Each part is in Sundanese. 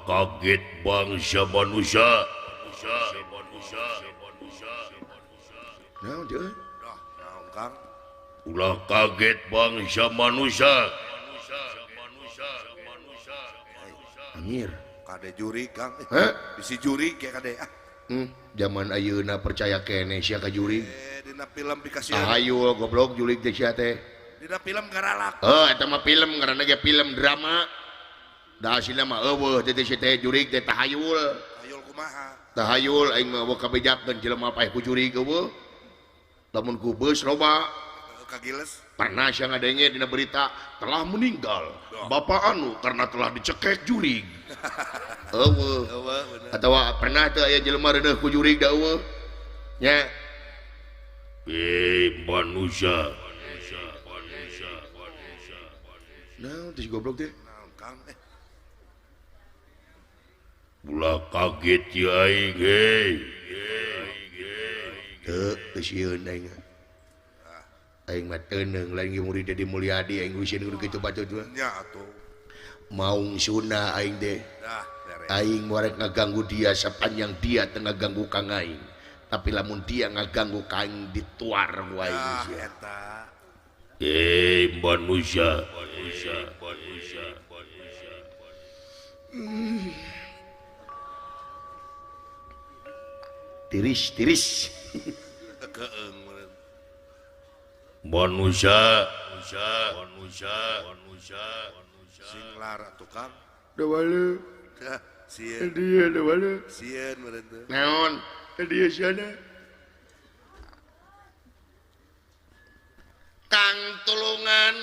kaget bangsa manusia. Naon teh? Naon Kang? Ulah kaget bangsa manusia. Amir. Kade juri Kang. Hah? Bisi juri ge kade. Zaman ayeuna percaya kene sia ka juri. Dina film dikasih. Tahayul goblok jurig teh sia teh. Dina film garalak. Eta mah film ngaranna ge film drama. Da hasilna mah eueuh teh teh jurig teh tahayul. Ayul kumaha? Tahayul aing mah kabejakeun jelema paeh ku jurig eueuh. Lamun ku beus loba Kagiles. pernah sia ngadenge dina berita telah meninggal bapak anu karena telah dicekek jurig. Eueuh. Eueuh bener. Atawa pernah teu aya jelema reuneuh ku jurig da eueuh. Nya. Manusia. Naon teh si goblok teh? Naon Kang? Ulah kaget ya aing hei. Teu sieun aing. Aing mah teuneung lain ge murid di Mulyadi aing usin kudu kitu batur tuh. Nya atuh. Maung sunah aing teh. Dah beres. Aing warek ngaganggu dia sepanjang dia teu ngaganggu kang aing. Tapi lamun dia ngaganggu ka aing dituar ku aing Ah sia. eta. Manusia. Tiris. Keeng meureun. Manusia. Singlar atuh Kang. Da walu. Dah sieun. Dia da walu. Sieun meureun teh. Naon? Dia siana. Kang tulungan.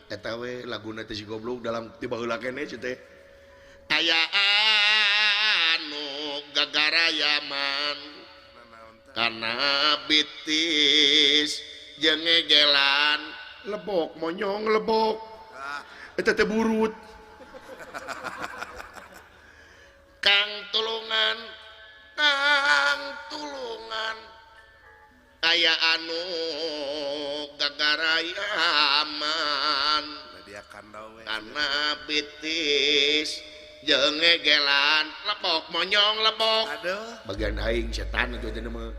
Eta we laguna teh si goblok dalam tiba heula keneh cenah teh. Aya anu gagara Yaman Naon teh? kana bitis jeung ngegelan lebok monyong lebok. Ah, Eta teh burut. Kang tulungan aya anu gagara Yaman dia kandau we. kana bitis jeung ngegelan lebok monyong lebok. Aduh. Bagian aing setan itu teh mah.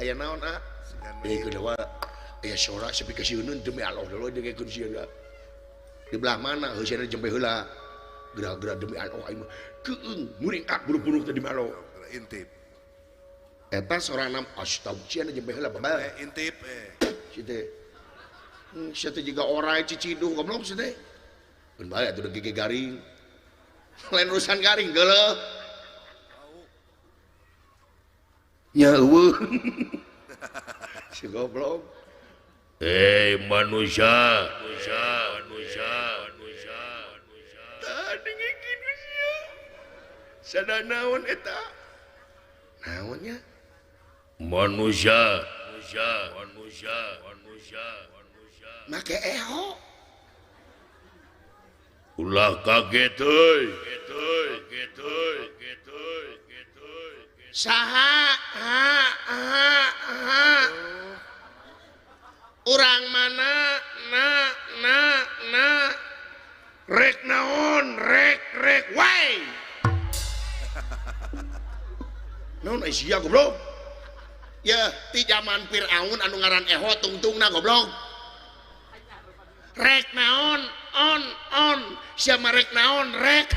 Aya naon ah? Sigan Ieu kunawa aya sora sepi ka sieuneun demi Allah dulu dengekeun sieuna. Di belah mana heuseuna jempe heula. Gerak-gerak demi Allah aing mah keung muringkat buru-buru teh di malo. Intip. Eta soranam astagfirullah jempe heula babal. Intip Si teh. Si teh juga orai ciciduh goblok si teh. Mun bae atuh gege garing. Lain urusan garing geuleuh. Nya eueuh. Si goblok. Manusia. Tadi ngeginu sia. Sada naon eta? Naonnya? Manusia. Make eho. Ulah kaget euy. Saha? Urang mana? Rek naon? Rek. Wai. Naon sia goblok? Ya, ti zaman Firaun anu ngaran Eho tungtungna goblok. Rek naon? On. Siapa rek naon? Rek.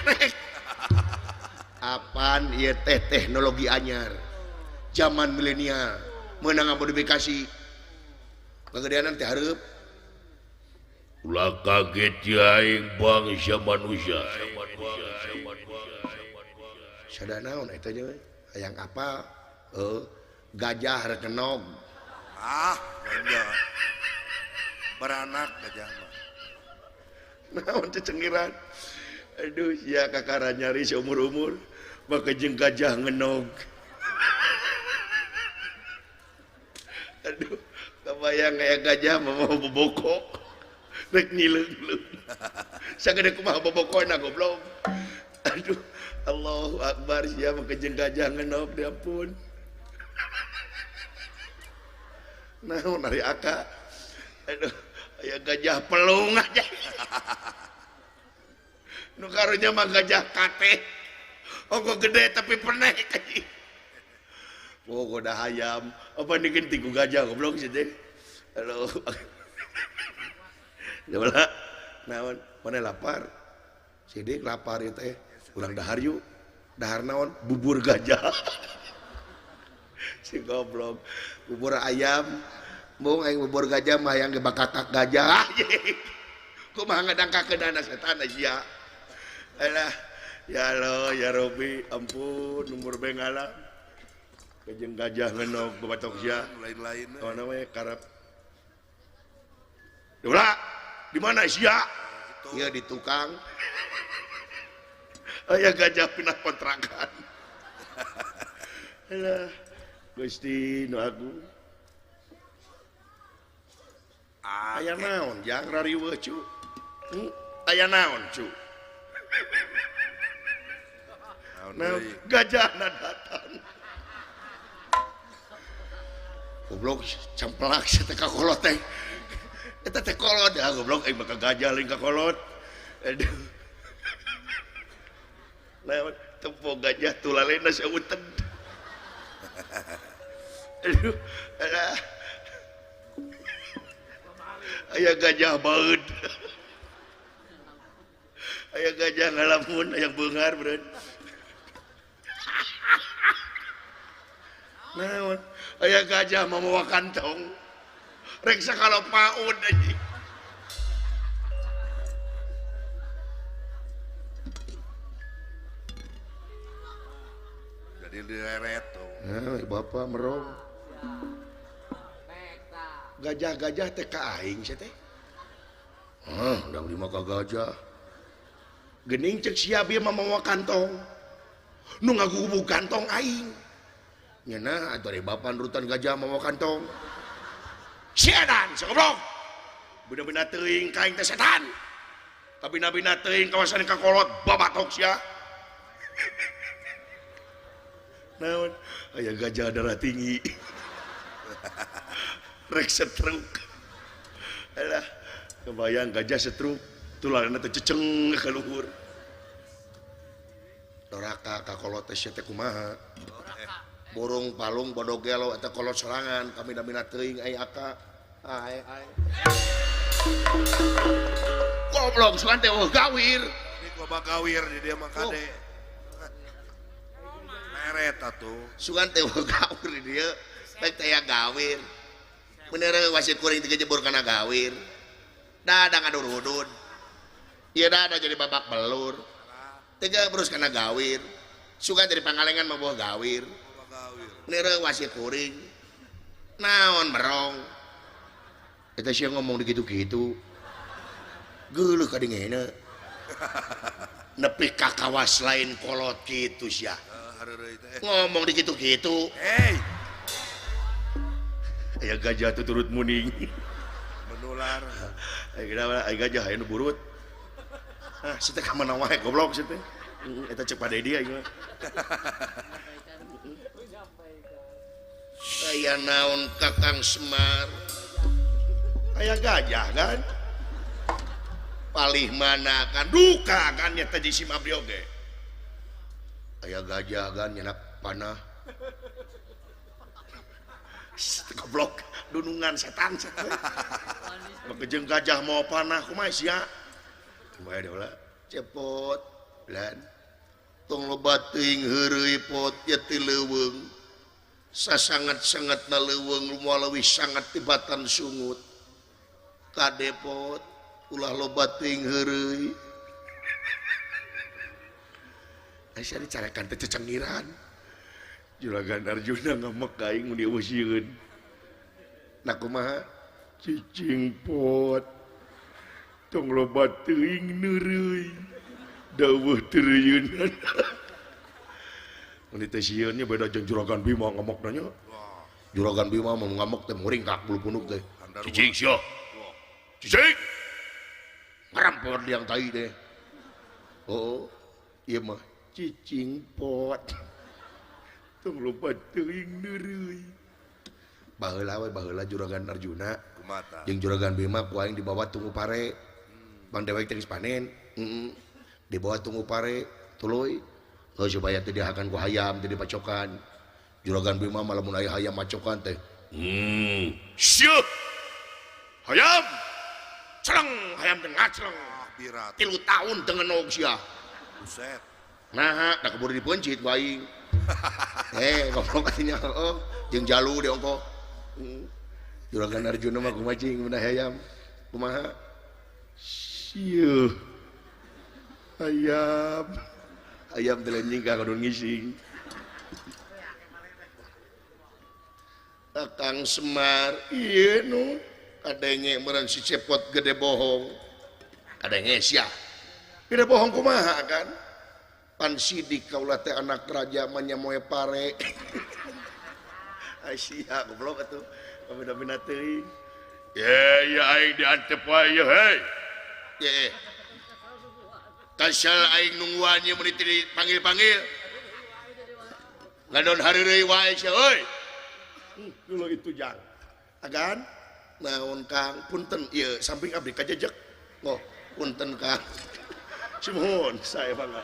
Apaan ieu teh teknologi anyar. Zaman milenial meunang modifikasi. Kagedeanan teh hareup. Ulah kaget ya aing bangsa manusia. Sada naon eta nya we? Hayang apa? Gajah rekenog. Ah, gajah. Beranak gajah mah. Naon teh cengiran? Aduh, sia kakara nyari seumur-umur maka jeung gajah ngenog. Aduh, kabayang aya gajah mau bobokok. Rek ngileung-leung. Sagede kumaha bobokona goblok. Aduh, Allahu Akbar sia maka jeung gajah ngenog diampun. Naon ari aka? Aduh, aya gajah pelung aja. nu karunya mah gajah kate ongko gede tapi penek anjing oh goda hayam apa diganti ku gajah goblok sih teh halo coba naon mana lapar sidik lapar ya teh urang dahar yuk dahar naon bubur gajah si goblok bubur ayam mau aing bubur gajah mah yang gebakakak gajah kumaha ngadangkakeun anak setan sia alah ya Allah ya Robi ampun umur bengala kejeng gajah ngenog babatok sia lain-lain apa namanya karap Dola di mana sia iya di tukang aya gajah pindah kontrakan alah Gusti nu agung aya naon jang rariweuh cu aya naon cu naon gajahna datang goblok camplak teh ka kolot teh eta teh kolot ya goblok aing mah gajah lain ka kolot aduh naon tempo gajah tulalena sauted aduh aya gajah baud aya gajah ngalamun aya beungar beureun naon aya gajah mamawa kantong rek sakalo paud anjing jadi direret tuh bapak merong gajah-gajah teh ka aing sia teh ndang di maka gajah geuning cek sia bieu mamawa kantong nu ngagubu kantong aing nyana atuh ari bapak nurutan gajah mamawa kantong siadan sagoblok bener-bener teuing ka aing teh setan tapi nabi-na teuing kawasan ka kolot babatok sia naon aya gajah darah tinggi rek setruk alah kebayang gajah setruk tularna teh ceceng ka luhur doraka ka kolot teh teh kumaha borong palung bodogelo eta kolot sorangan kami namina teuing ai aka ai goblok sugan teh gawir ini loba gawir di dia mah kade meret atuh sugan teh gawir di dia rek teh gawir bener wasit kuring tiga jebur kana gawir dadang adurudun iya dada jadi babak belur tiga terus kana gawir suka jadi pangalengan mah buah gawir bener wasit kuring naon merong eta sia ngomong dikitu-kitu geuleuh ka dingeuna nepi ka kawas lain kolot kitu sia ngomong dikitu-kitu aya gajah tuh turut muning menular aya gajah aya nu burut si teh ka mana wae goblok si teh eta cek pade dia ieu aya naon Kakang Semar aya gajah kan palih mana kan duka kan nyata di sim abdi oge aya gajah kan nyenak panah goblok dunungan setan makejeng gajah mau panah kumaha sia kumaha deula cepot lan tong loba teuing heureuy pot ya teu leuweung sasangat-sangatna leuweung moal leuwih sangat tibatan sungut kadepot ulah loba teuing heureuy asa dicarekan teh cecengiran Juragan Arjuna ngamek aing mun diusieun. Nah kumaha? Cicing pot. Tong loba teuing neureuy. Daweuh tereuyeun. Mun teh sieunnya beda jeung Juragan Bima ngamokna nya. Juragan Bima mau ngamok teh muring ka bulu punuk teh. Cicing sia. Cicing. Ngarampor diang tai teh. Oh, ieu mah cicing pot. Tong loba teuing neureuy. Baheula we baheula Juragan Arjuna jeung Juragan Bima ku aing dibawa tunggu pare. Bang dewek teh geus panen. di bawah tunggu pare tuluy supaya teu dihakan ku hayam teu dipacokan juragan Bima malah mun aya hayam macokan teh Syuh. hayam cereng hayam teh ngacreng Birat. 3 tahun teu ngenog sia Buset. nah da keburu dipencit ku aing goblok atunya jeung jalu di ongko juragan Arjuna mah kumacing mun hayam kumaha syuh ayam telenjing ka kudu ngising Kang Semar ieu nu kadenge meureun si cepot gede bohong kadenge sia gede bohong kumaha kan pan sidik kaula teh anak raja manyamoe pare sia goblok atuh kabeda-beda teuing Ya aing diantep wae ye hei. ye kasal aing nungguan ieu mun dipanggil-panggil ngadon hareureuy wae sia euy dulu itu jang agan naon Kang punten ieu samping abdi kajejek oh punten Kang sumuhun saya bangga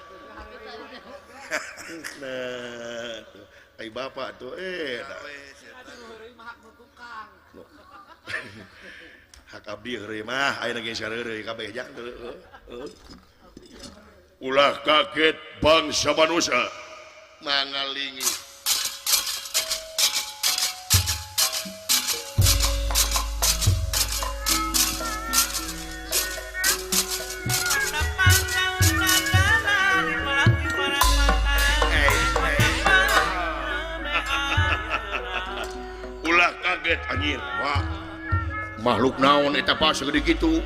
nah ai bapak tuh hak abdi heureuy mah aya ge sareureuy kabeh jak Ulah kaget bangsa manusia. mangalingi Ulah kaget anjir. wah makhluk naon eta pas segede kitu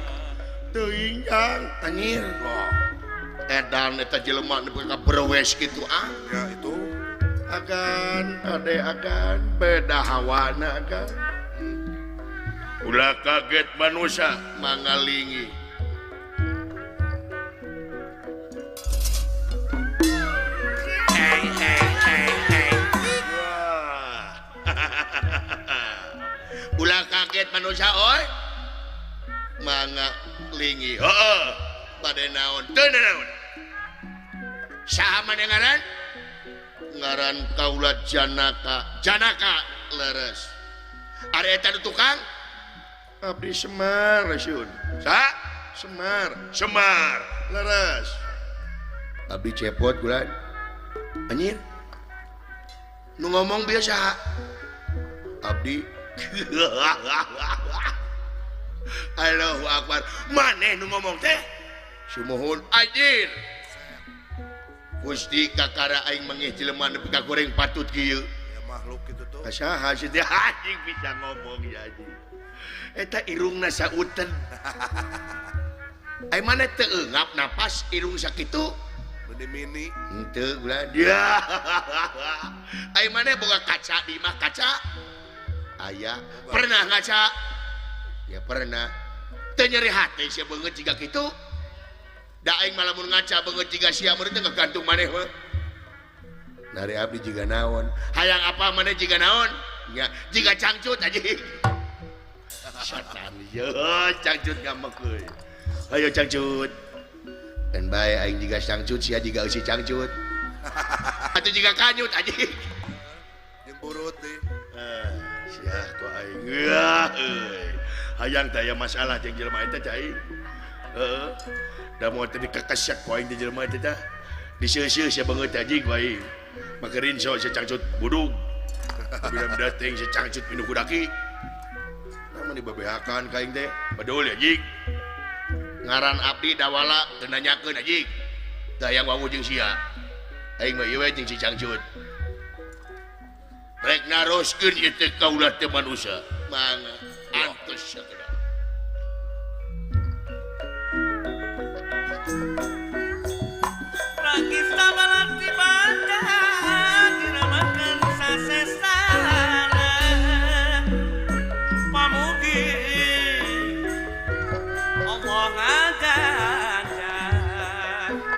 teuing jang anjir edan eta jelema nepi ka brewes kitu Ya itu. akan beda hawana akan Ulah kaget manusia. mangalingi ulah kaget manusia oi mangalingi Heeh. pada naon teu naon saha maneh ngaran kaula janaka leres ari eta nu tukang abdi Semar Rasul Sa Semar leres abdi cepot gulan anjir nu ngomong biasa abdi Allahu Akbar maneh nu ngomong teh sumuhun anjir Gusti kakara aing mangeh jelema nepi ka goreng patut kieu Ya makhluk itu tuh. saha sih teh anjing bisa ngomong ya anjing eta irungna sauten ai maneh teu eungap napas irung sakitu Mini-mini. henteu ulah dia ai maneh boga kaca di imah kaca aya pernah ngaca ya pernah teu nyeri hate sia beungeut jiga kitu da aing malah mun ngaca beungeut jiga sia meureun teh gantung maneh mah nari abdi jiga naon hayang apa maneh jiga naon nya jiga cangcut aja setan yo cangcut ngambek euy ayo cangcut dan bae aing jiga cangcut sia jiga eusi cangcut atuh jiga kanyut aja Yang burut deh. sia ku aing euy hayang teh aya masalah jeung jelema eta cai heeh da moal teh dikekesek ku aing teh jelema eta teh diseuseus sia beungeut aji ku aing makerin so sia cangcut budug bila dateng sia cangcut pinu kudaki namun dibabehakan ka aing teh bedul ya jig ngaran abdi dawala teu nanyakeun aji teh hayang wangu jeung sia aing mah ieu we jeung si cangcut rek naroskeun ieu teh kaulah teh manusia mangga antos